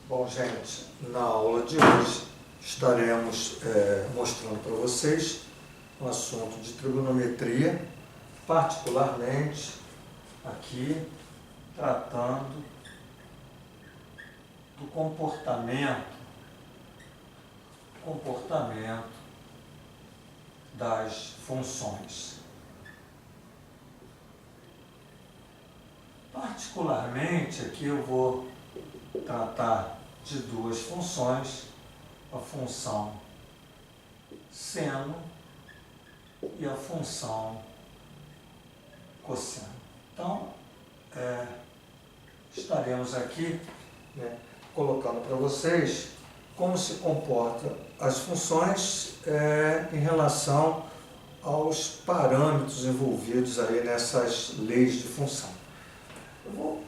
Bom, gente, na aula de hoje estaremos mostrando para vocês um assunto de trigonometria, particularmente aqui tratando do comportamento das funções. Particularmente aqui eu vou tratar de duas funções, a função seno e a função cosseno. Então, estaremos aqui colocando para vocês como se comportam as funções em relação aos parâmetros envolvidos aí nessas leis de função. Eu vou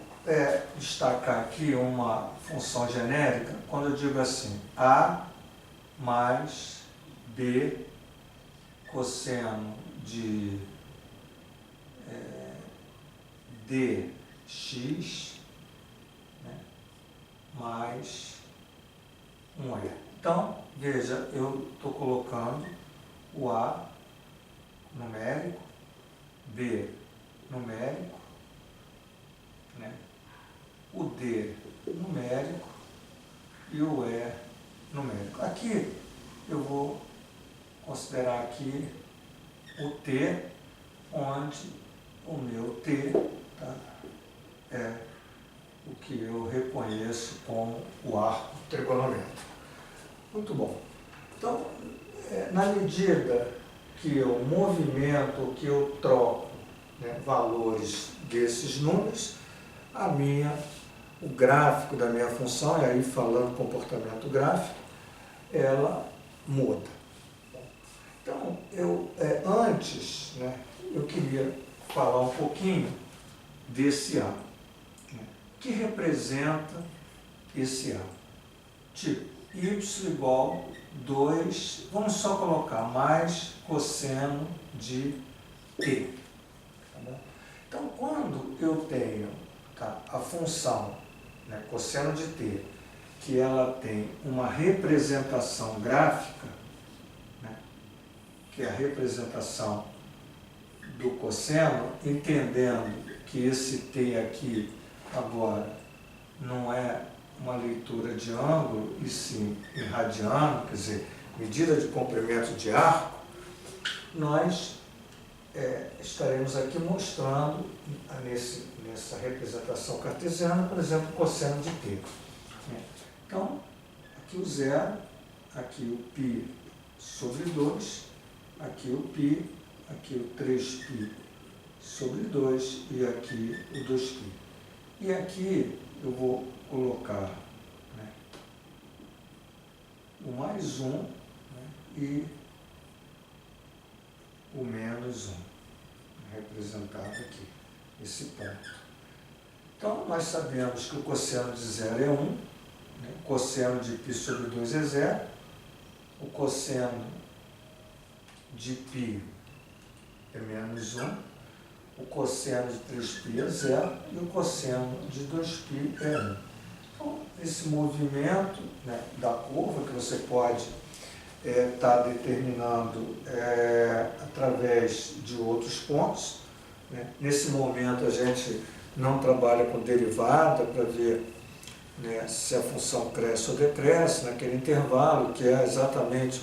destacar aqui uma função genérica quando eu digo assim, A mais B cosseno de dx mais 1e. Então, veja, eu estou colocando o A numérico, B numérico, o D numérico e o E numérico. Aqui eu vou considerar aqui o T, onde o meu T é o que eu reconheço como o arco trigonométrico. Muito bom. Então, na medida que eu movimento, que eu troco valores desses números, o gráfico da minha função, e aí falando comportamento gráfico, ela muda. Então, antes, eu queria falar um pouquinho desse A. Que representa esse A? Tipo, y igual 2, vamos só colocar mais cosseno de t. Tá bom? Então, quando eu tenho a função cosseno de t, que ela tem uma representação gráfica, que é a representação do cosseno, entendendo que esse t aqui agora não é uma leitura de ângulo, e sim em radiano, quer dizer, medida de comprimento de arco, nós estaremos aqui mostrando nessa representação cartesiana, por exemplo, o cosseno de t. Então, aqui o zero, aqui o π sobre 2, aqui o π, aqui o 3π sobre 2 e aqui o 2π. E aqui eu vou colocar o mais 1 e o menos 1, representado aqui, esse ponto. Então, nós sabemos que o cosseno de 0 é 1, o cosseno de π sobre 2 é 0, o cosseno de π é menos 1, o cosseno de 3π é 0 e o cosseno de 2π é 1. Então, esse movimento da curva que você pode estar determinando através de outros pontos. Nesse momento a gente não trabalha com derivada para ver se a função cresce ou decresce naquele intervalo, que é exatamente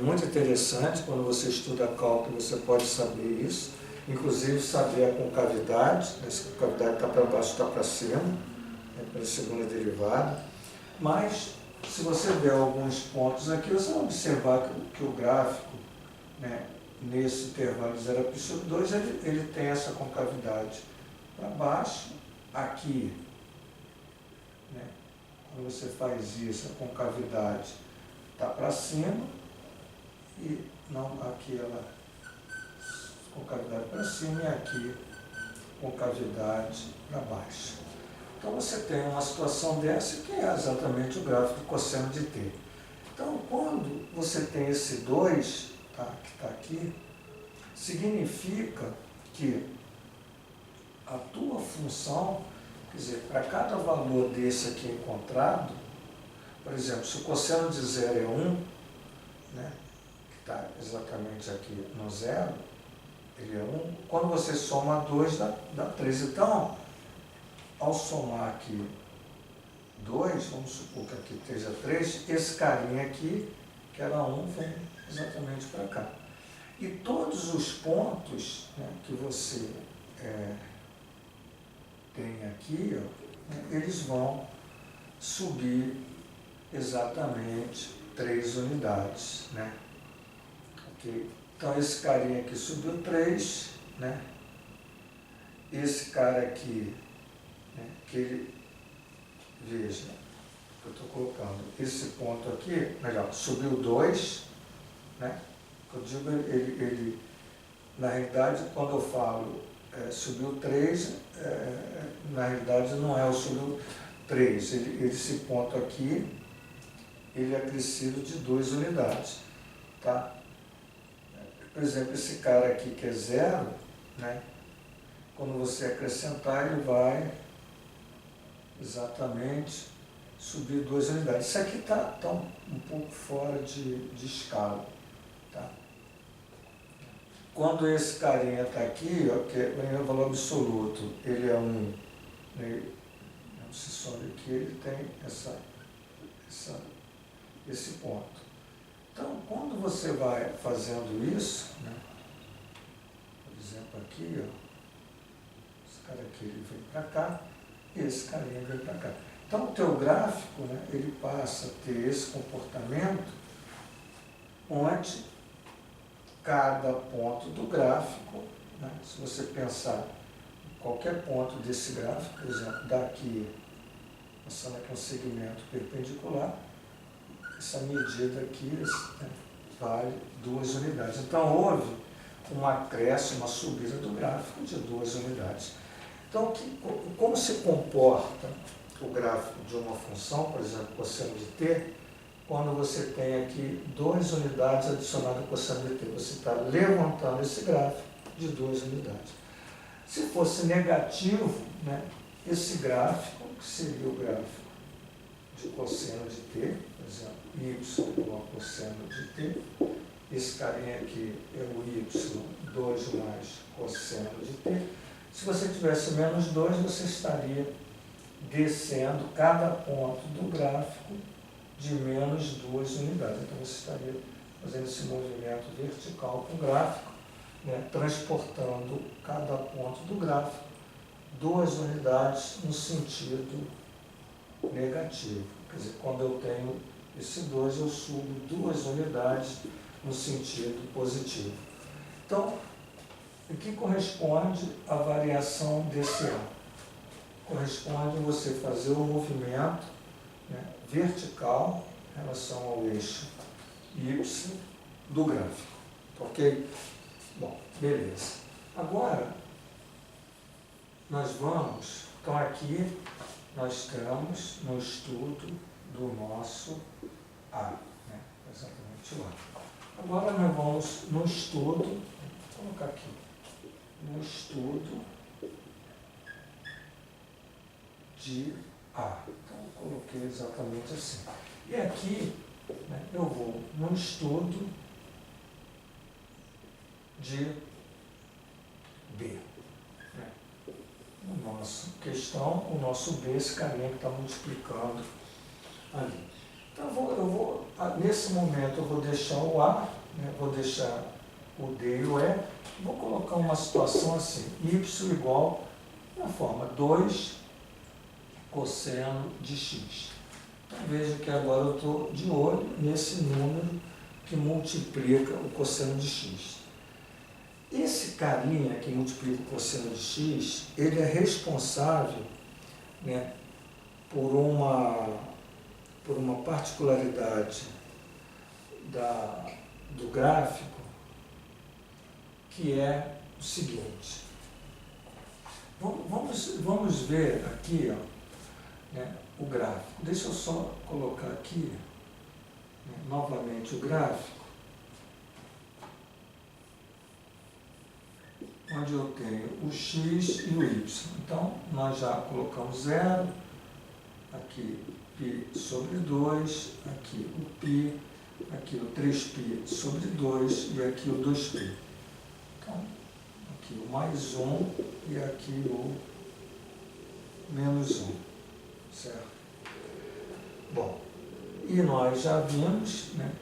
muito interessante. Quando você estuda cálculo, você pode saber isso, inclusive saber a concavidade, se a concavidade está para baixo, está para cima, pela segunda derivada. Mas, se você der alguns pontos aqui, você vai observar que o gráfico, nesse intervalo de 0 a π sobre 2, ele tem essa concavidade para baixo. Aqui, quando você faz isso, a concavidade está para cima, e não, aqui ela concavidade para cima e aqui concavidade para baixo. Então você tem uma situação dessa que é exatamente o gráfico do cosseno de t. Então, quando você tem esse 2, que está aqui, significa que a tua função, Quer dizer, para cada valor desse aqui encontrado, por exemplo, se o cosseno de zero é 1, né, que está exatamente aqui no zero, ele é 1, quando você soma 2 dá 3. Então, ao somar aqui 2, vamos supor que aqui esteja 3, esse carinha aqui, que era 1, vem exatamente para cá. E todos os pontos, né, que você tem aqui, ó, né, eles vão subir exatamente 3 unidades. Né? Okay? Então, esse carinha aqui subiu 3, né? Esse cara aqui, né, que ele, veja, que eu estou colocando, esse ponto aqui, melhor, subiu 2, né? Eu digo, ele na realidade, quando eu falo subiu 3, na realidade não é o subiu 3, esse ponto aqui, ele é acrescido de 2 unidades, tá? Por exemplo, esse cara aqui que é 0, né? Quando você acrescentar, ele vai exatamente subir 2 unidades. Isso aqui está um pouco fora de escala, tá? Quando esse carinha está aqui, ó, que é o valor absoluto, ele é 1, né? Se sobe aqui, ele tem esse ponto. Então, quando você vai fazendo isso, né? Por exemplo, aqui, ó, esse cara aqui ele vem para cá, e esse carinha vem para cá. Então, o teu gráfico, né, ele passa a ter esse comportamento onde cada ponto do gráfico, né, se você pensar em qualquer ponto desse gráfico, por exemplo, daqui, passando aqui um segmento perpendicular, essa medida aqui, né, vale 2 unidades. Então, houve um acréscimo, uma subida do gráfico de 2 unidades. Então, como se comporta o gráfico de uma função, por exemplo, cosseno de t, quando você tem aqui 2 unidades adicionadas ao cosseno de t? Você está levantando esse gráfico de 2 unidades. Se fosse negativo, né, esse gráfico, que seria o gráfico de cosseno de t, por exemplo, y igual a cosseno de t, esse carinha aqui é o y, 2 mais cosseno de t. Se você tivesse menos 2, você estaria descendo cada ponto do gráfico de menos 2 unidades. Então, você estaria fazendo esse movimento vertical com o gráfico, né, transportando cada ponto do gráfico 2 unidades no sentido negativo. Quer dizer, quando eu tenho esse 2, eu subo 2 unidades no sentido positivo. Então, o que corresponde à variação desse A? Corresponde a você fazer o movimento, né, vertical em relação ao eixo Y do gráfico. Ok? Bom, beleza. Agora, nós vamos, então aqui nós estamos no estudo do nosso A, né? Exatamente o A. Agora nós vamos no estudo, vou colocar aqui, no estudo de A. Então, eu coloquei exatamente assim. E aqui, né, eu vou no estudo de B. Né? O nosso questão, o nosso B, esse carinha que está multiplicando ali. Então, nesse momento, eu vou deixar o A, né, vou deixar o D e o E, vou colocar uma situação assim, y igual, na forma 2 cosseno de x. Então, veja que agora eu estou de olho nesse número que multiplica o cosseno de x. Esse carinha que multiplica o cosseno de x, ele é responsável, né, por uma particularidade do gráfico, que é o seguinte. Vamos ver aqui, ó, né, o gráfico. Deixa eu só colocar aqui, né, novamente o gráfico. onde eu tenho o x e o y. Então, nós já colocamos zero, aqui π sobre 2, aqui o π, aqui o 3π sobre 2 e aqui o 2π. Então, aqui o mais 1 e aqui o menos 1, certo? Bom, e nós já vimos, né,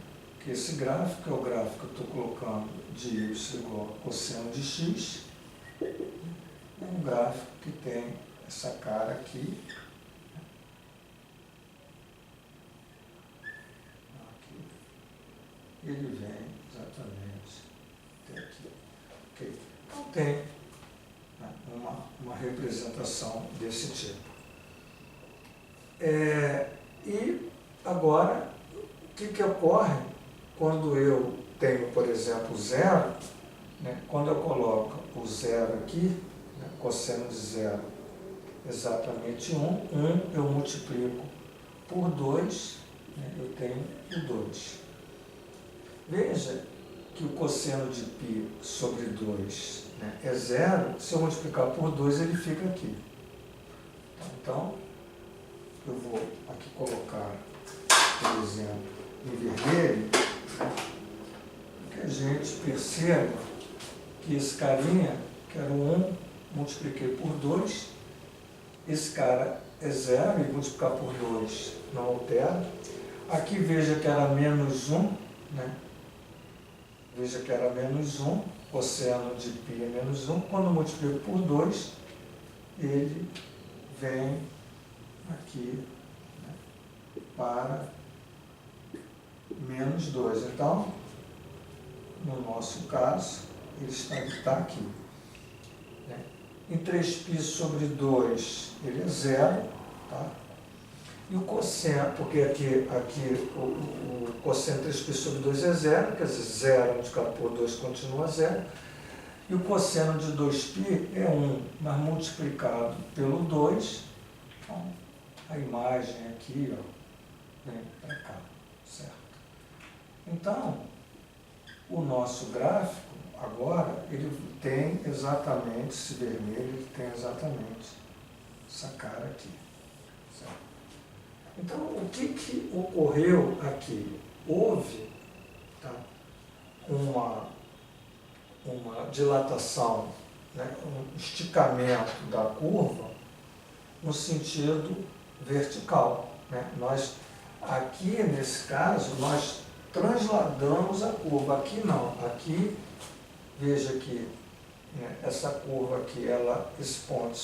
que esse gráfico é o gráfico que eu estou colocando de y igual a cosseno de x, é um gráfico que tem essa cara aqui, ele vem exatamente até aqui. Okay. Então tem, né, uma representação desse tipo. E agora, o que ocorre quando eu tenho, por exemplo, zero, né, quando eu coloco o zero aqui, né, cosseno de zero exatamente 1, eu multiplico por 2, né, eu tenho o 2. Veja que o cosseno de π sobre 2, né, é zero, se eu multiplicar por 2 ele fica aqui. Então, eu vou aqui colocar, por exemplo, em vermelho, né, que a gente perceba que esse carinha, que era o 1, multipliquei por 2, esse cara é zero, e multiplicar por 2 não altera. Aqui veja que era menos 1, né? Veja que era menos 1, cosseno de π é menos 1. Quando eu multiplico por 2, ele vem aqui, né, para menos 2. Então, no nosso caso, ele está aqui. Né? Em 3π sobre 2, ele é zero. Tá? E o cosseno, porque aqui o cosseno 3π sobre 2 é zero, quer dizer, zero multiplicado por 2 continua zero. E o cosseno de 2π é 1, mas multiplicado pelo 2, então, a imagem aqui, ó, vem para cá, certo? Então, o nosso gráfico, agora, ele tem exatamente, esse vermelho, ele tem exatamente essa cara aqui, certo? Então, o que ocorreu aqui? Houve, tá, uma dilatação, né, um esticamento da curva no sentido vertical. Né? Nós, aqui nesse caso, nós transladamos a curva. Aqui não. Aqui, veja que, né, essa curva aqui, esse ponto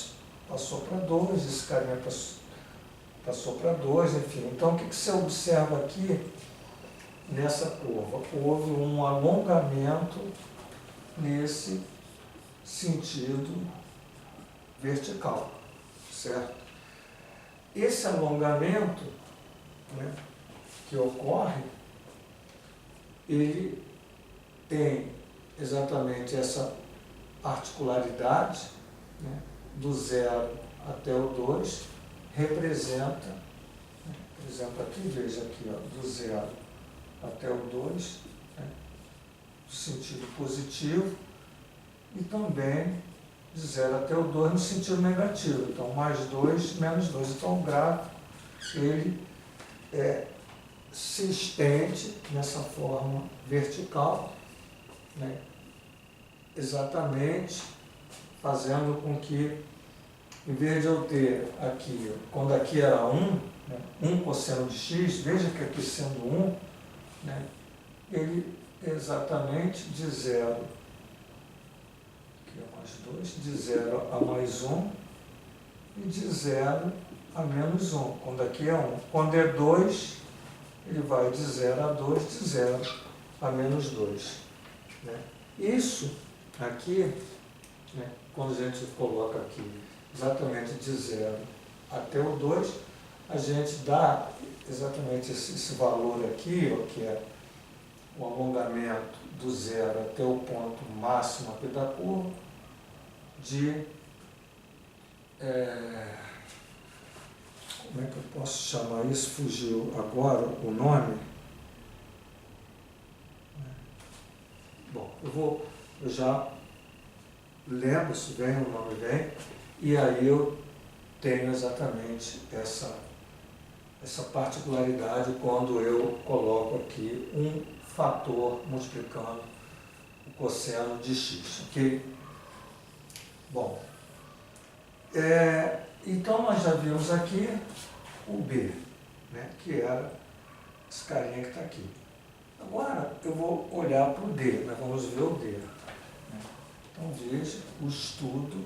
passou para 2, esse carinha passou para 2, enfim. Então, o que você observa aqui nessa curva? Houve um alongamento nesse sentido vertical, certo? Esse alongamento, né, que ocorre, ele tem exatamente essa particularidade, né, do 0 até o 2, representa, né, por exemplo, aqui, veja aqui, ó, do 0 até o 2, né, no sentido positivo, e também de 0 até o 2 no sentido negativo. Então, mais 2, menos 2. Então, o gráfico, ele se estende nessa forma vertical, né, exatamente fazendo com que, em vez de eu ter aqui, quando aqui era 1, né, 1 cosseno de x, veja que aqui sendo 1, né, ele é exatamente de 0, aqui é mais 2, de 0 a mais 1 e de 0 a menos 1, quando aqui é 1. Quando é 2, ele vai de 0 a 2, de 0 a menos 2. Né? Isso aqui, né, quando a gente coloca aqui exatamente de 0 até o 2, a gente dá exatamente esse valor aqui, ó, que é o alongamento do 0 até o ponto máximo aqui da curva, de... como é que eu posso chamar isso? Fugiu agora o nome. Bom, eu já lembra-se, vem, o nome vem, e aí eu tenho exatamente essa particularidade quando eu coloco aqui um fator multiplicando o cosseno de x, ok? Bom, então nós já vimos aqui o b, né, que era esse carinha que está aqui. Agora eu vou olhar para o d, nós vamos ver o d. Então veja o estudo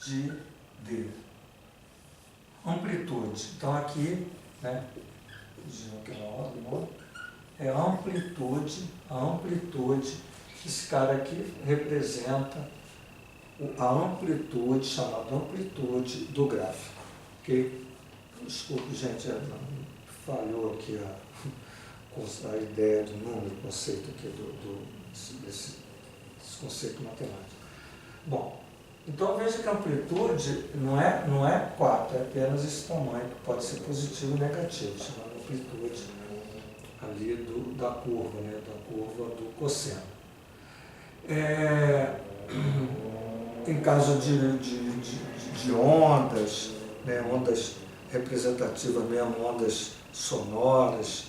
de d. Amplitude. Então aqui, né, é a amplitude, esse cara aqui representa a amplitude, chamada amplitude do gráfico. Ok? Desculpe, gente, falhou aqui a ideia do número, o conceito aqui desse conceito matemático. Bom, então veja que a amplitude não é 4, é apenas esse tamanho, que pode ser positivo ou negativo, chamada amplitude ali da curva, né, da curva do cosseno. Em caso de ondas, né, ondas representativas mesmo, ondas sonoras,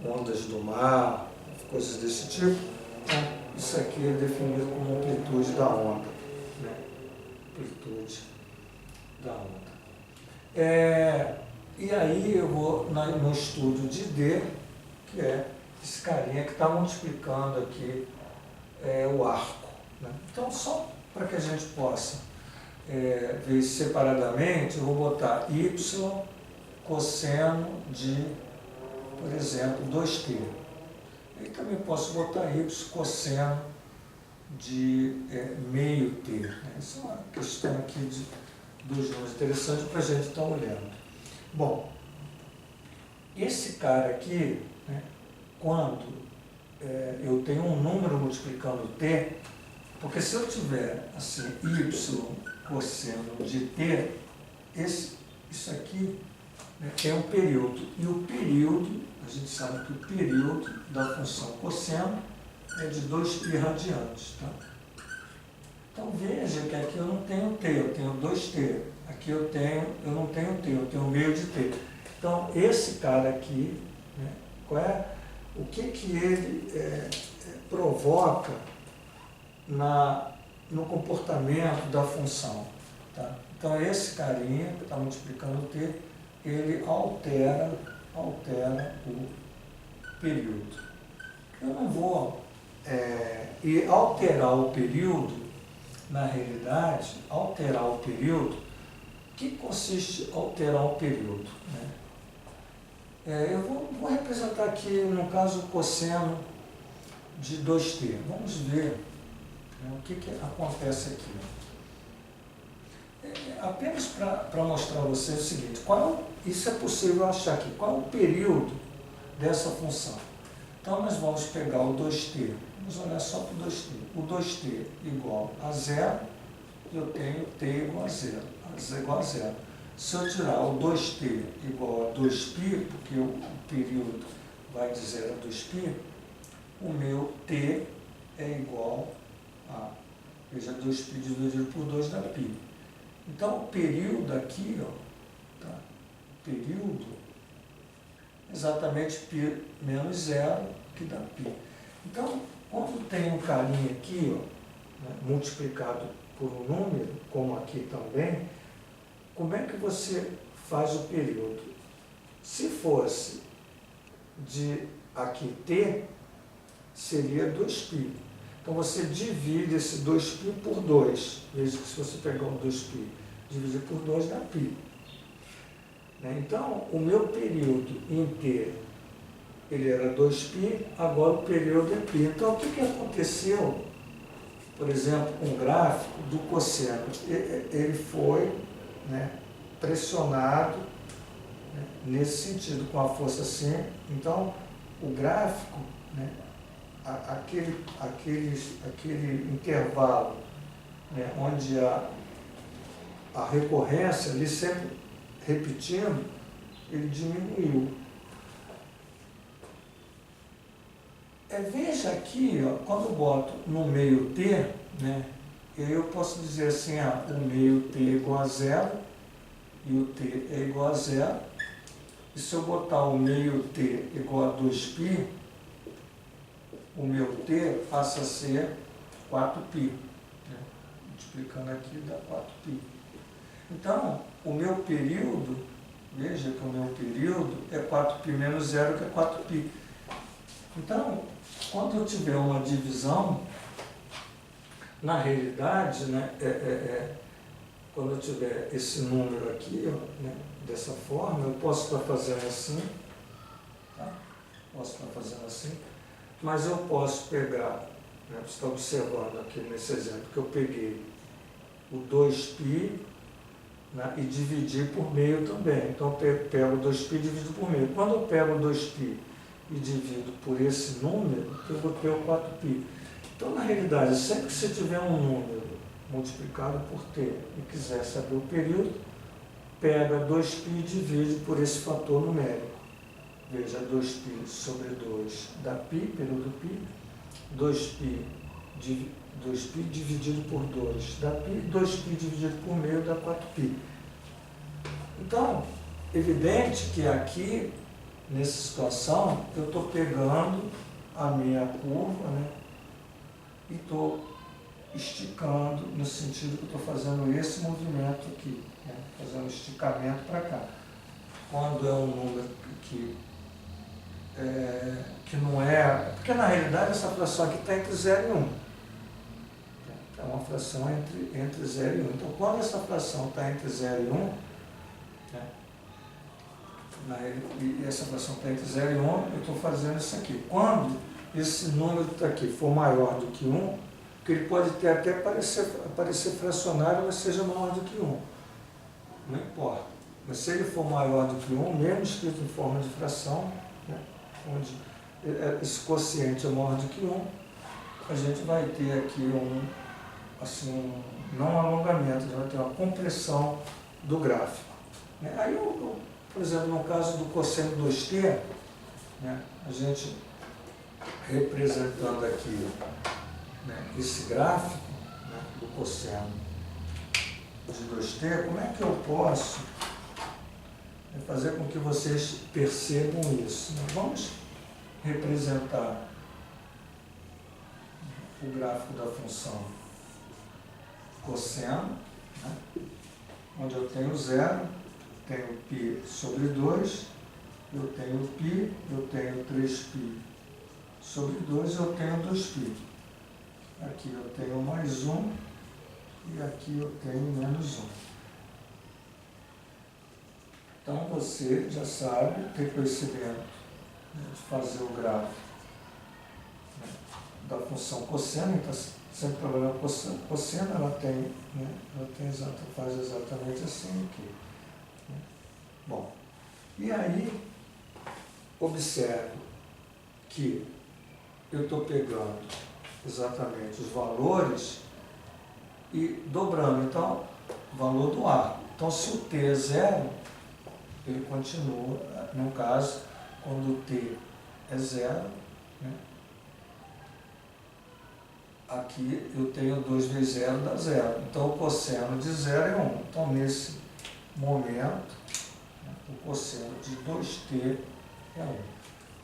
ondas do mar, coisas desse tipo, então, isso aqui é definido como amplitude da onda. Né? Amplitude da onda. E aí eu vou no estudo de D, que é esse carinha que está multiplicando aqui o arco. Né? Então, só para que a gente possa ver separadamente, eu vou botar y cosseno de, por exemplo, 2t. E também posso botar y cosseno de meio t. Né? Isso é uma questão aqui dos números interessantes para a gente estar olhando. Bom, esse cara aqui, né, quando eu tenho um número multiplicando t, porque se eu tiver assim, y cosseno de t, isso aqui, né, é um período. E o período, a gente sabe que o período da função cosseno é de 2π radianos. Tá? Então veja que aqui eu não tenho t, eu tenho 2t. Aqui eu não tenho t, eu tenho meio de t. Então esse cara aqui, né, o que ele provoca no comportamento da função. Tá? Então esse carinha que está multiplicando o t, ele altera o período. Eu não vou e alterar o período, na realidade, alterar o período, o que consiste alterar o período? Né? Eu vou representar aqui, no caso, o cosseno de 2t. Vamos ver o que acontece aqui. Apenas para mostrar a vocês o seguinte, isso é possível achar aqui, qual é o período dessa função? Então nós vamos pegar o 2t, vamos olhar só para o 2t. O 2t igual a 0, eu tenho t igual a 0, igual a 0. Se eu tirar o 2t igual a 2π, porque o período vai de 0 a 2π, o meu t é igual a, veja, 2π dividido por 2 dá π. Então, o período aqui, ó, tá? Período, exatamente π menos 0, que dá π. Então, quando tem um carinha aqui, ó, né, multiplicado por um número, como aqui também, como é que você faz o período? Se fosse de aqui t, seria 2π. Então você divide esse 2π por 2. Veja que se você pegar um 2π dividir por 2 dá π. Então, o meu período em t, ele era 2π, agora o período é π. Então, o que aconteceu, por exemplo, com o gráfico do cosseno? Ele foi, né, pressionado, né, nesse sentido, com a força assim. Então, o gráfico, né, aquele intervalo, né, onde a recorrência, ali sempre repetindo, ele diminuiu. Veja aqui, ó, quando eu boto no meio t, né, eu posso dizer assim, o meio t é igual a zero e o t é igual a zero. E se eu botar o meio t igual a 2π, o meu t passa a ser 4π. Né? Multiplicando aqui dá 4π. Então, o meu período, veja que o meu período é 4π menos zero, que é 4π. Então, quando eu tiver uma divisão, na realidade, né, quando eu tiver esse número aqui, ó, né, dessa forma, eu posso estar fazendo assim, tá? Posso estar fazendo assim, mas eu posso pegar, né, você está observando aqui nesse exemplo, que eu peguei o 2π, né, e dividir por meio também. Então, eu pego 2π e divido por meio. Quando eu pego 2π e divido por esse número, eu vou ter o 4π. Então, na realidade, sempre que você tiver um número multiplicado por t e quiser saber o período, pega 2π e divide por esse fator numérico. Veja, 2π sobre 2 dá π, período π, 2π dividido por 2 dá π, 2π dividido por meio dá 4π. Então, evidente que aqui, nessa situação, eu estou pegando a minha curva, né, e estou esticando, no sentido que eu estou fazendo esse movimento aqui, né, fazendo esticamento para cá. Quando é um número que não é... Porque, na realidade, essa fração aqui está entre 0 e 1. É uma fração entre 0 e 1. Então, quando essa fração está entre 0 e 1, e essa fração está entre 0 e 1, eu estou fazendo isso aqui. Quando esse número que está aqui for maior do que 1, que ele pode ter até aparecer fracionário, mas seja maior do que 1. Não importa. Mas se ele for maior do que 1, mesmo escrito em forma de fração, né, onde esse quociente é maior do que 1, a gente vai ter aqui não um alongamento, a gente vai ter uma compressão do gráfico. Aí, por exemplo, no caso do cosseno 2t, né, a gente representando aqui, né, esse gráfico, né, do cosseno de 2t, como é que eu posso fazer com que vocês percebam isso? Vamos representar o gráfico da função cosseno, né, onde eu tenho 0, tenho π sobre 2, eu tenho π, eu tenho 3π sobre 2, eu tenho 2π. Aqui eu tenho mais 1 e aqui eu tenho menos 1. Então você já sabe, tem conhecimento, né, de fazer o gráfico, né, da função cosseno. Então, sempre trabalhando com cosseno, ela faz exatamente assim aqui. Né? Bom, e aí, observe que eu estou pegando exatamente os valores e dobrando. Então, o valor do A. Então, se o t é 0, ele continua, no caso, quando o t é 0, né, aqui eu tenho 2 vezes 0 dá 0. Então, o cosseno de 0 é 1. Então, nesse momento, né, o cosseno de 2t é 1.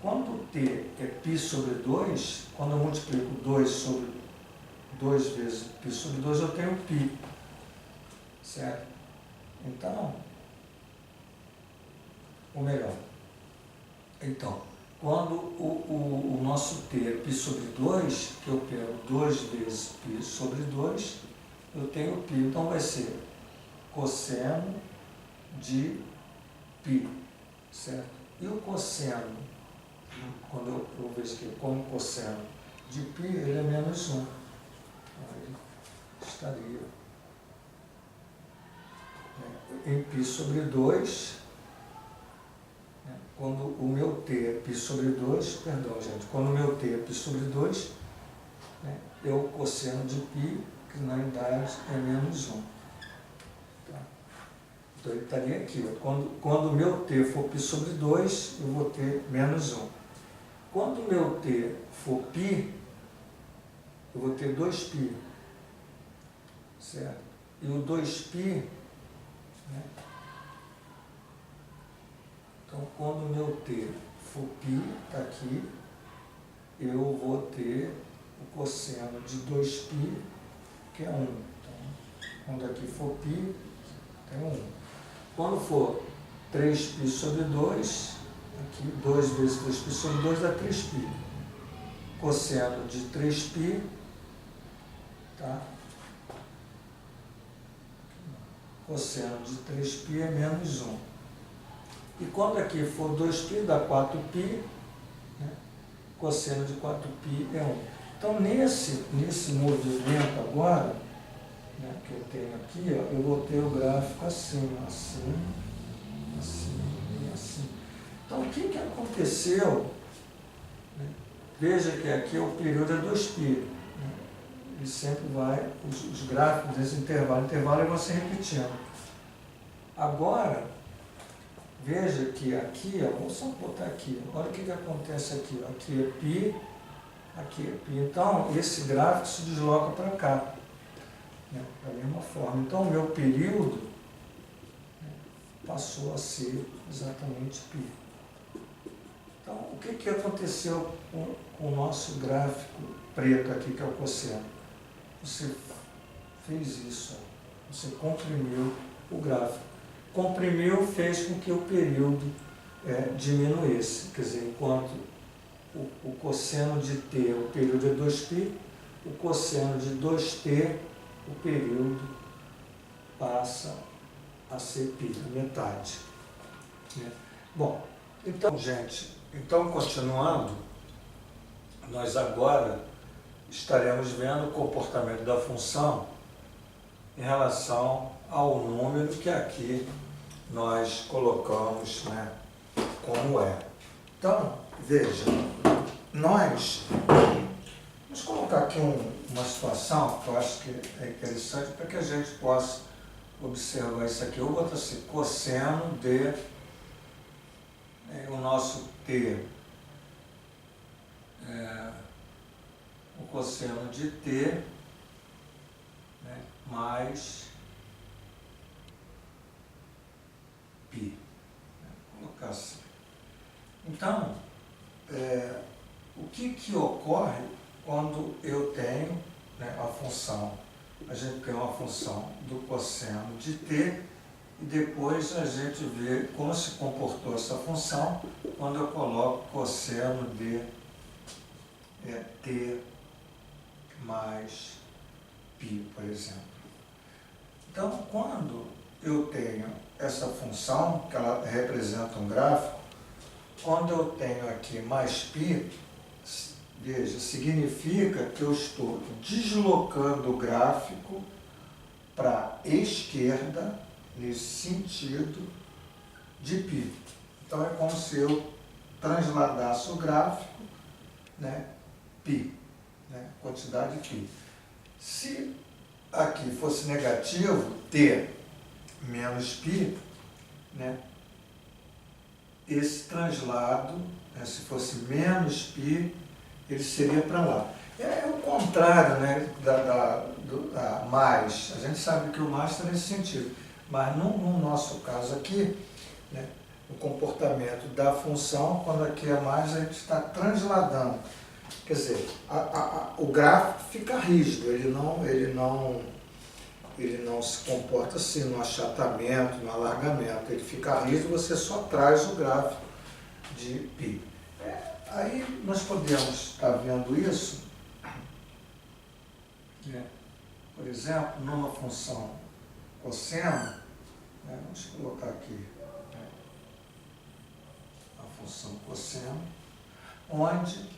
Quando t é π sobre 2, quando eu multiplico 2 vezes π sobre 2, eu tenho π. Certo? Então, ou melhor, quando o nosso t é π sobre 2, que eu pego 2 vezes π sobre 2, eu tenho π. Então, vai ser cosseno de π. Certo? E o cosseno, quando eu vejo que como cosseno de π, ele é menos 1. Aí estaria em π sobre 2, né, quando o meu t é π sobre 2, perdão, gente, quando o meu t é π sobre 2, né, é o cosseno de π, que na realidade é menos 1. Tá? Então ele estaria aqui. Quando o meu t for π sobre 2, eu vou ter menos 1. Quando o meu t for π, eu vou ter 2π, certo? E o 2π, né? Então, quando o meu t for π, está aqui, eu vou ter o cosseno de 2π, que é 1. Então, quando aqui for π, tem 1. Quando for 3π sobre 2, aqui 2 vezes 3π sobre 2 dá 3π. Cosseno de 3π, tá? Cosseno de 3π é menos 1. E quando aqui for 2π, dá 4π, né? Cosseno de 4π é 1. Então, nesse movimento agora, né, que eu tenho aqui, ó, eu vou ter o gráfico assim, assim, assim e assim. Então, o que aconteceu? Né? Veja que aqui o período é 2π. Né? Ele sempre vai, os gráficos desse intervalo vão se repetindo. Agora, veja que aqui, ó, vou só botar aqui, olha o que acontece aqui. Ó, aqui é π, aqui é π. Então, esse gráfico se desloca para cá. Né, da mesma forma. Então, o meu período, né, passou a ser exatamente π. Então, o que aconteceu com o nosso gráfico preto aqui, que é o cosseno? Você fez isso, ó, você comprimiu o gráfico. Comprimiu, fez com que o período diminuísse. Quer dizer, enquanto o cosseno de t, o período é 2π, o cosseno de 2t, o período passa a ser π, a metade. Né? Bom, então, gente, continuando, nós agora estaremos vendo o comportamento da função em relação ao número que aqui nós colocamos, né, como é. Então, veja, vamos colocar aqui uma situação que eu acho que é interessante para que a gente possa observar isso aqui. Eu vou botar assim, cosseno de o nosso t, o cosseno de t, né, mais π. Vou colocar assim. Então, o que ocorre quando eu tenho, né, a função? A gente tem uma função do cosseno de t e depois a gente vê como se comportou essa função quando eu coloco cosseno de t mais π, por exemplo. Então, quando eu tenho essa função, que ela representa um gráfico, quando eu tenho aqui mais π, veja, significa que eu estou deslocando o gráfico para a esquerda, nesse sentido de π. Então, é como se eu transladasse o gráfico, né, π, né, quantidade π. Se aqui fosse negativo, t menos π, né, esse translado, né, se fosse menos π, ele seria para lá. É o contrário, né, da mais. A gente sabe que o mais está nesse sentido. Mas no nosso caso aqui, né, o comportamento da função, quando aqui é mais, a gente está transladando. Quer dizer, o gráfico fica rígido, ele não se comporta assim no achatamento, no alargamento. Ele fica rígido, você só traz o gráfico de π. Aí nós podemos estar vendo isso, né, por exemplo, numa função cosseno, né, vamos colocar aqui, né, a função cosseno, onde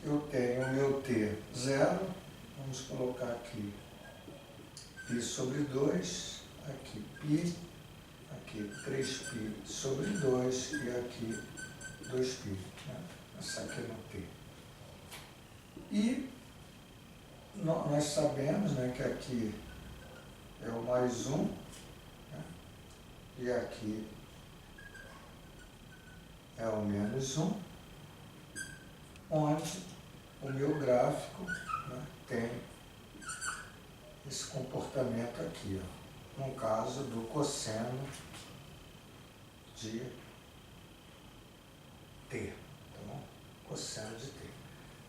eu tenho o meu t 0, vamos colocar aqui π sobre 2, aqui π, aqui 3π sobre 2 e aqui 2π, né? Essa aqui no t. E nós sabemos, né, que aqui é o mais 1, né, e aqui é o menos 1. onde o meu gráfico, né, tem esse comportamento aqui, ó, no caso do cosseno de t, tá bom? Cosseno de t.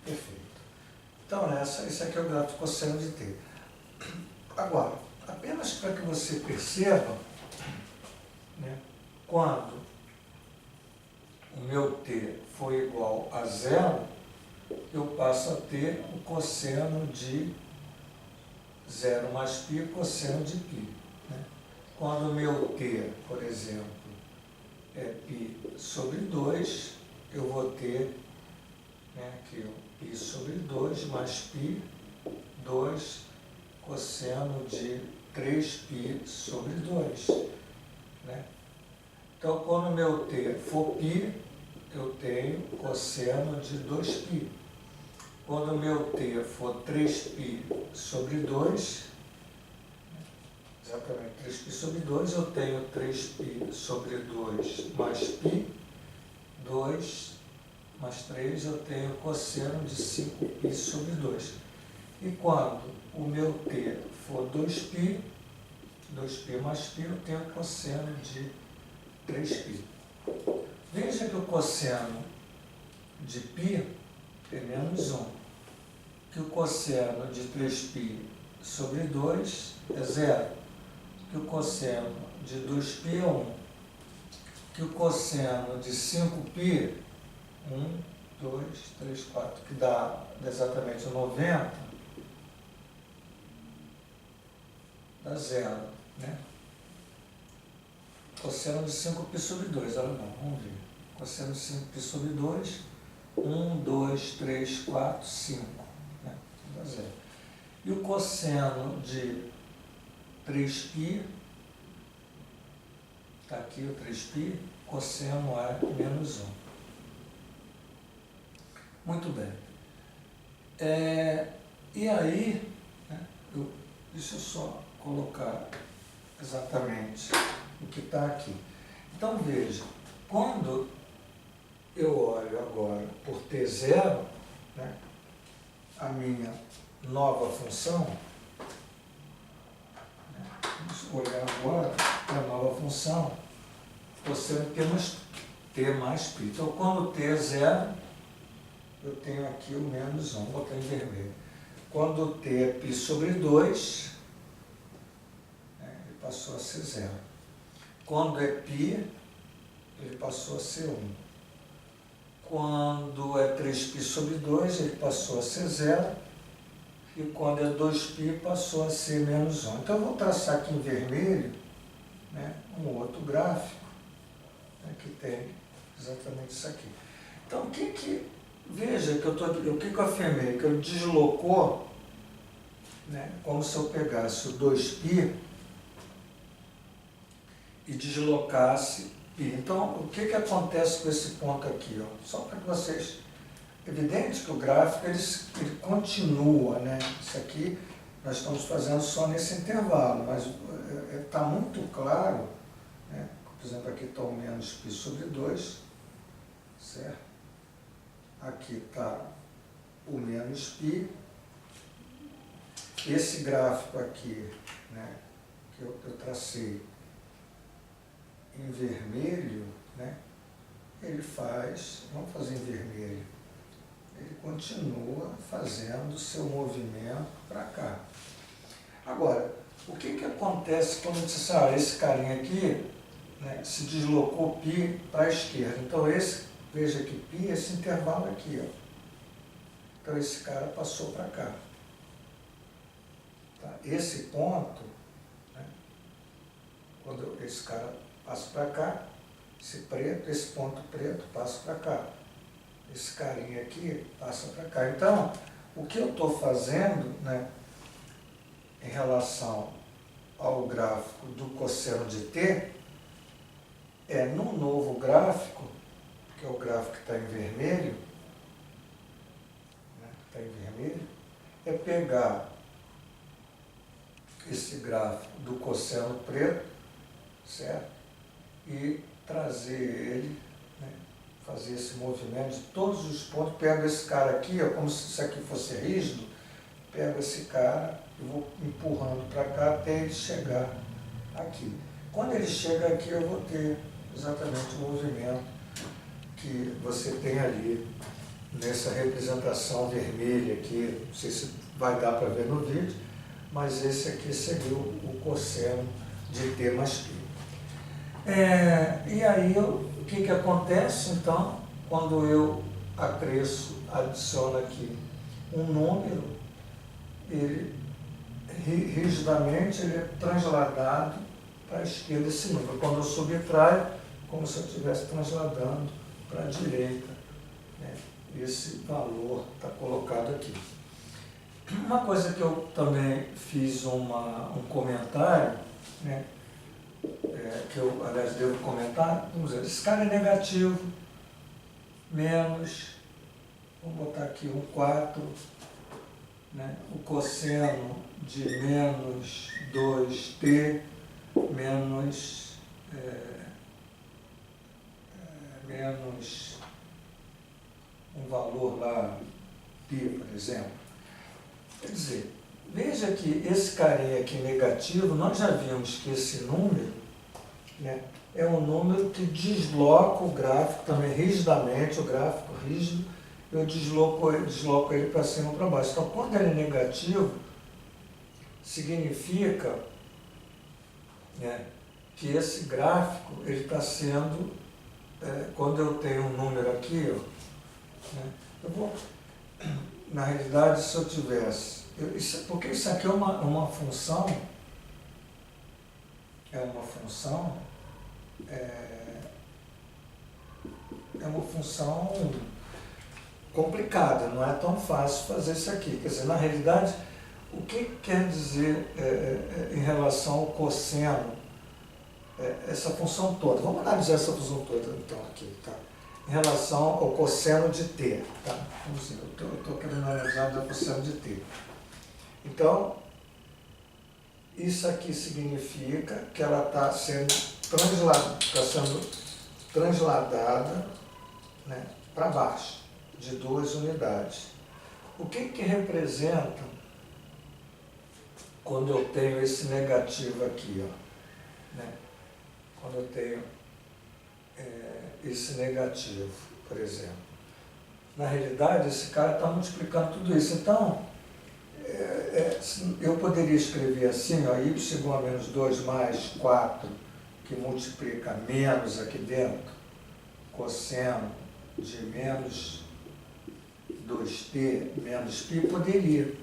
Perfeito. Então, esse aqui é o gráfico cosseno de t. Agora, apenas para que você perceba, né, quando o meu t for igual a zero, eu passo a ter o cosseno de 0 mais π cosseno de π. Né? Quando o meu t, por exemplo, é π sobre 2, eu vou ter, né, aqui o π sobre 2 mais π, 2 cosseno de 3π sobre 2. Né? Então, quando o meu t for π, eu tenho cosseno de 2π. Quando o meu t for 3π sobre 2, exatamente 3π sobre 2, eu tenho 3π sobre 2 mais π, 2 mais 3, eu tenho cosseno de 5π sobre 2. E quando o meu t for 2π, 2π mais π, eu tenho cosseno de 3π. Veja que o cosseno de π é menos 1, que o cosseno de 3π sobre 2 é 0, que o cosseno de 2π é 1, que o cosseno de 5π, 1, 2, 3, 4, que dá exatamente 90, dá 0, né? Cosseno de 5π sobre 2, olha não, vamos ver. Cosseno de 5π sobre 2, 1, 2, 3, 4, 5, né? Dá 0. E o cosseno de 3π, está aqui o 3π, cosseno é menos 1. Muito bem. E aí, né, deixa eu só colocar exatamente o que está aqui. Então, veja, quando eu olho agora por t0, né, a minha nova função, né, vamos olhar agora para a nova função, cosseno de t mais π. Então, quando t é 0, eu tenho aqui o menos 1, vou botar em vermelho. Quando t é π sobre 2, né, ele passou a ser 0. Quando é π, ele passou a ser 1. Quando é 3π sobre 2, ele passou a ser 0. E quando é 2π, passou a ser menos 1. Então, eu vou traçar aqui em vermelho, né, um outro gráfico, né, que tem exatamente isso aqui. Então, veja que o que eu afirmei? Que eu deslocou, né, como se eu pegasse o 2π e deslocasse π. Então, o que acontece com esse ponto aqui? Ó? Só para que vocês... Evidente que o gráfico ele continua, né? Isso aqui nós estamos fazendo só nesse intervalo, mas está muito claro, né? Por exemplo, aqui está o menos π sobre 2, certo? Aqui está o menos π. Esse gráfico aqui, né, que eu tracei em vermelho, né, ele faz, vamos fazer em vermelho, ele continua fazendo o seu movimento para cá. Agora, o que acontece quando eu disse assim, esse carinha aqui, né, se deslocou π para a esquerda. Então, veja que π é esse intervalo aqui. Ó. Então, esse cara passou para cá. Tá? Esse ponto, né, quando esse cara passa para cá, esse ponto preto passa para cá. Esse carinha aqui passa para cá. Então, o que eu estou fazendo, né, em relação ao gráfico do cosseno de t, é no novo gráfico, que é o gráfico que está em vermelho, né, está em vermelho, é pegar esse gráfico do cosseno preto, certo? E trazer ele, né, fazer esse movimento de todos os pontos, pego esse cara aqui, ó, como se isso aqui fosse rígido, pego esse cara e vou empurrando para cá até ele chegar aqui. Quando ele chega aqui, eu vou ter exatamente o movimento que você tem ali nessa representação vermelha aqui, não sei se vai dar para ver no vídeo, mas esse aqui seria o cosseno de T mais π. E aí, o que acontece, então, quando eu acresço, adiciono aqui um número, ele, rigidamente, ele é transladado para a esquerda esse número. Quando eu subtraio, como se eu estivesse transladando para a direita, né? Esse valor está colocado aqui. Uma coisa que eu também fiz um comentário, né? Que eu, aliás, devo comentar, vamos dizer, esse cara é negativo, menos, vamos botar aqui um 4, né? O cosseno de menos 2t menos, menos um valor lá, π, por exemplo. Quer dizer, veja que esse carinha aqui negativo, nós já vimos que esse número, né, é um número que desloca o gráfico também rigidamente, o gráfico rígido, eu desloco ele para cima ou para baixo. Então, quando ele é negativo, significa, né, que esse gráfico ele está sendo, quando eu tenho um número aqui, ó, né, eu vou, na realidade, se eu tivesse, porque isso aqui é uma função, é uma função complicada, não é tão fácil fazer isso aqui. Quer dizer, na realidade, o que quer dizer em relação ao cosseno, essa função toda? Vamos analisar essa função toda, então, aqui, tá? Em relação ao cosseno de t, tá? Vamos ver, eu estou querendo analisar o cosseno de t. Então, isso aqui significa que ela está sendo transladada, né, para baixo, de 2 unidades. O que representa quando eu tenho esse negativo aqui, ó, né? Quando eu tenho esse negativo, por exemplo. Na realidade, esse cara está multiplicando tudo isso. Então, eu poderia escrever assim, ó, y igual a menos 2 mais 4, que multiplica menos aqui dentro, cosseno de menos 2t menos π, poderia.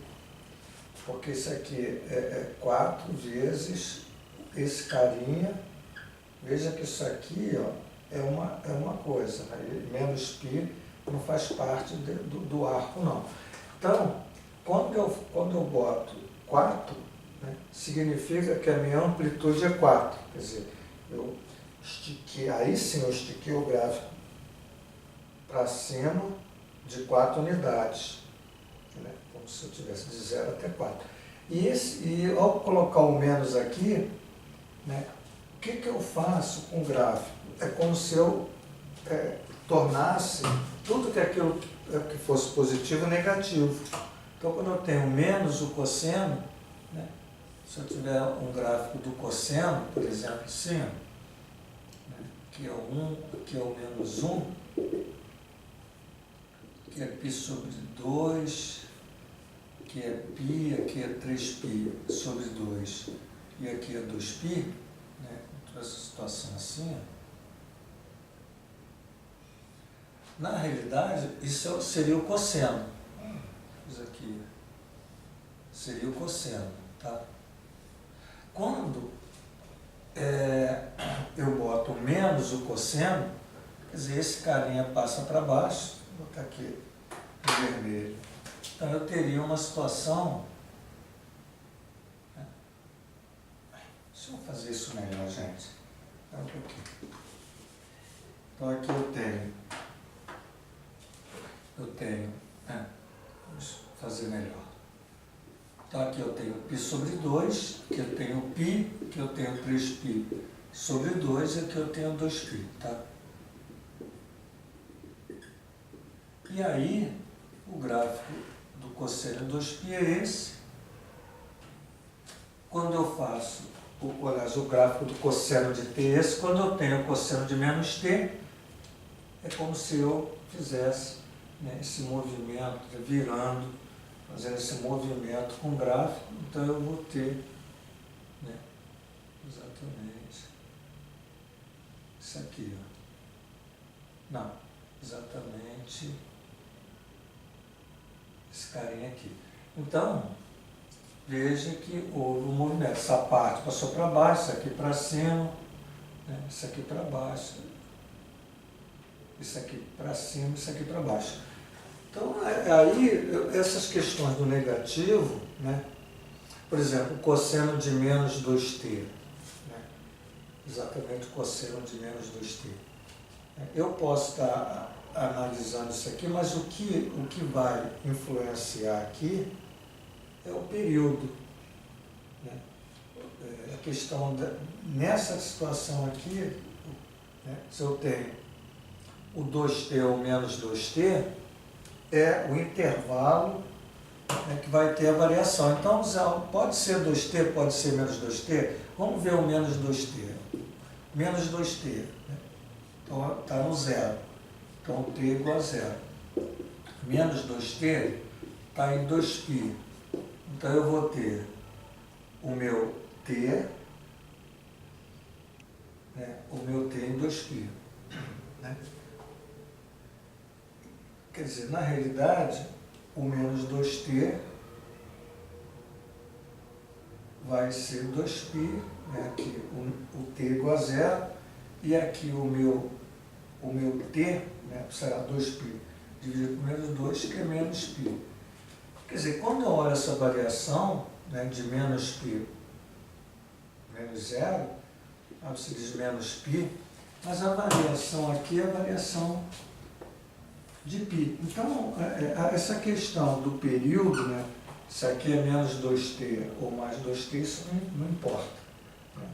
Porque isso aqui é 4 vezes esse carinha. Veja que isso aqui, ó, é uma coisa, né? Menos π não faz parte do arco, não. Então, quando eu boto 4, né, significa que a minha amplitude é 4. Quer dizer, eu estiquei, aí sim eu estiquei o gráfico para cima de 4 unidades, né, como se eu tivesse de 0 até 4. E ao colocar o menos aqui, né, o que eu faço com o gráfico? É como se eu tornasse tudo que aquilo que fosse positivo negativo. Então, quando eu tenho menos o cosseno, né, se eu tiver um gráfico do cosseno, por exemplo, assim, né, que é o 1, aqui é o menos 1, que é π sobre 2, que é π, aqui é 3π sobre 2, e aqui é 2π, né, então essa situação assim, ó. Na realidade, isso seria o cosseno. Isso aqui seria o cosseno, tá? Quando eu boto menos o cosseno, quer dizer, esse carinha passa para baixo, vou botar aqui em vermelho. Então eu teria uma situação, né? Deixa eu fazer isso melhor, gente. Um pouquinho. Então aqui eu tenho, vamos fazer melhor. Então aqui eu tenho π sobre 2, aqui eu tenho π, aqui eu tenho 3π sobre 2 e aqui eu tenho 2π, tá? E aí, o gráfico do cosseno de 2π é esse. Quando eu faço, aliás, o gráfico do cosseno de t é esse. Quando eu tenho o cosseno de menos t, é como se eu fizesse, né, esse movimento, virando, fazendo esse movimento com o gráfico. Então eu vou ter, né, exatamente isso aqui, ó. Não, exatamente esse carinha aqui. Então, veja que houve um movimento. Essa parte passou para baixo, isso aqui para cima, né, isso aqui para baixo, isso aqui para cima, isso aqui para baixo. Então, aí, essas questões do negativo, né, por exemplo, o cosseno de menos 2t, né, exatamente o cosseno de menos 2t. Eu posso estar analisando isso aqui, mas o que vai influenciar aqui é o período, né? A questão, nessa situação aqui, né, se eu tenho o 2t ou menos 2t, é o intervalo, né, que vai ter a variação. Então, pode ser 2t, pode ser menos 2t. Vamos ver o menos 2t. Menos 2t, né? Então, está no zero. Então, t igual a zero. Menos 2t está em 2π. Então, eu vou ter o meu t, né, o meu t em 2π. Né? Quer dizer, na realidade, o menos 2t vai ser 2π, né? Aqui o t igual a zero, e aqui o meu t, né, será 2π dividido por menos 2, que é menos π. Quer dizer, quando eu olho essa variação, né, de menos π menos zero, você diz menos π, mas a variação aqui é a variação de π. Então, essa questão do período, né, se aqui é menos 2t ou mais 2t, isso não importa.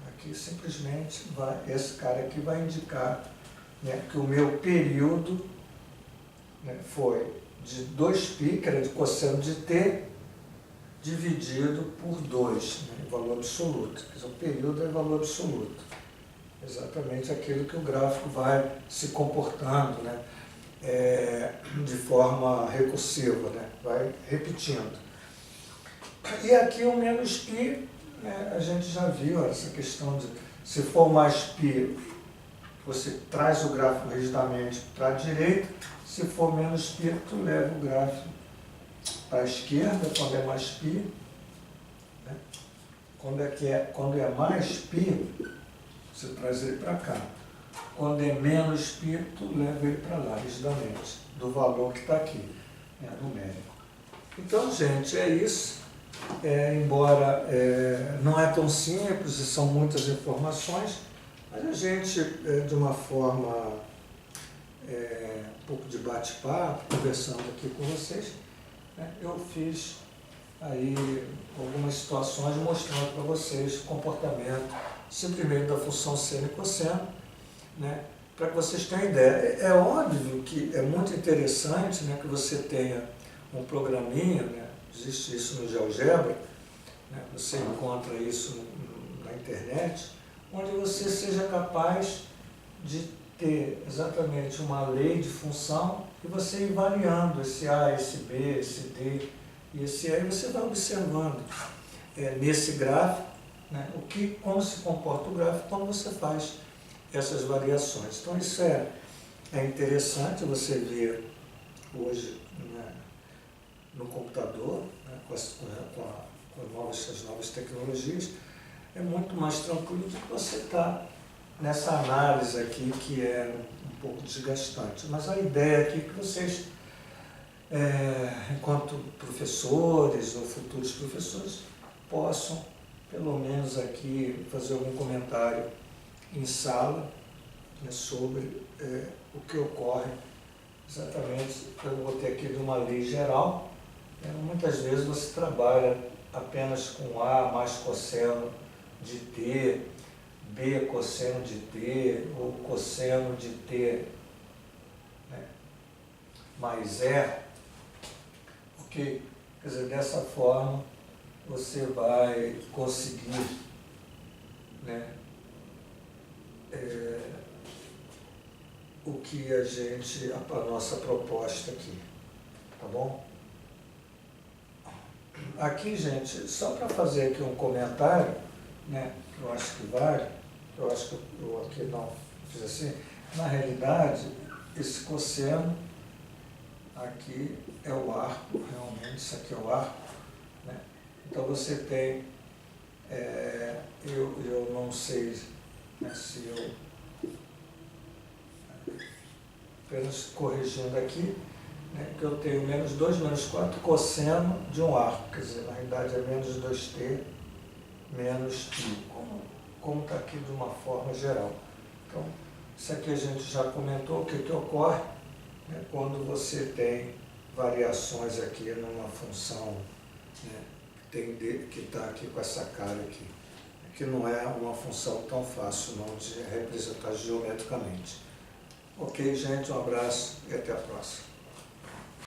Aqui simplesmente esse cara aqui vai indicar, né, que o meu período, né, foi de 2π, que era de cosseno de t, dividido por 2, né, valor absoluto. Quer dizer, o período é valor absoluto. Exatamente aquilo que o gráfico vai se comportando, né, de forma recursiva, né, vai repetindo. E aqui o menos π, né, a gente já viu essa questão de, se for mais π, você traz o gráfico rigidamente para a direita, se for menos π, tu leva o gráfico para a esquerda, quando é mais π. Né? Quando é mais π, você traz ele para cá. Quando é menos π, tu leva ele para lá, rigidamente, do valor que está aqui, né, numérico. Então, gente, é isso. Embora não é tão simples e são muitas informações, mas a gente, de uma forma, um pouco de bate-papo, conversando aqui com vocês, né, eu fiz aí algumas situações mostrando para vocês o comportamento, simplesmente da função seno e cosseno, né, para que vocês tenham ideia. É óbvio que é muito interessante, né, que você tenha um programinha, né, existe isso no GeoGebra, né, você encontra isso na internet, onde você seja capaz de ter exatamente uma lei de função e você ir variando esse A, esse B, esse D e esse E, e você vai observando nesse gráfico, né, como se comporta o gráfico quando você faz essas variações. Então isso é interessante você ver hoje, né, no computador, né, com as novas tecnologias, é muito mais tranquilo do que você estar nessa análise aqui, que é um pouco desgastante. Mas a ideia aqui é que vocês, enquanto professores ou futuros professores, possam, pelo menos aqui, fazer algum comentário em sala, né, sobre o que ocorre exatamente. Eu botei aqui de uma lei geral. Muitas vezes você trabalha apenas com A mais cosseno de T, B cosseno de T, ou cosseno de T, né, mais E, ok? Quer dizer, dessa forma você vai conseguir, né, o que a nossa proposta aqui, tá bom? Aqui, gente, só para fazer aqui um comentário, né, que eu acho que vale, eu acho que eu aqui não fiz assim, na realidade, esse cosseno aqui é o arco, realmente, isso aqui é o arco, né? Então você tem, eu não sei, né, se eu, apenas corrigindo aqui, né, que eu tenho menos 2 menos 4 cosseno de um arco, quer dizer, na realidade é menos 2t menos π, como está aqui de uma forma geral. Então, isso aqui a gente já comentou, o que ocorre, né, quando você tem variações aqui numa função, né, que está aqui com essa cara aqui, que não é uma função tão fácil não de representar geometricamente. Ok, gente, um abraço e até a próxima.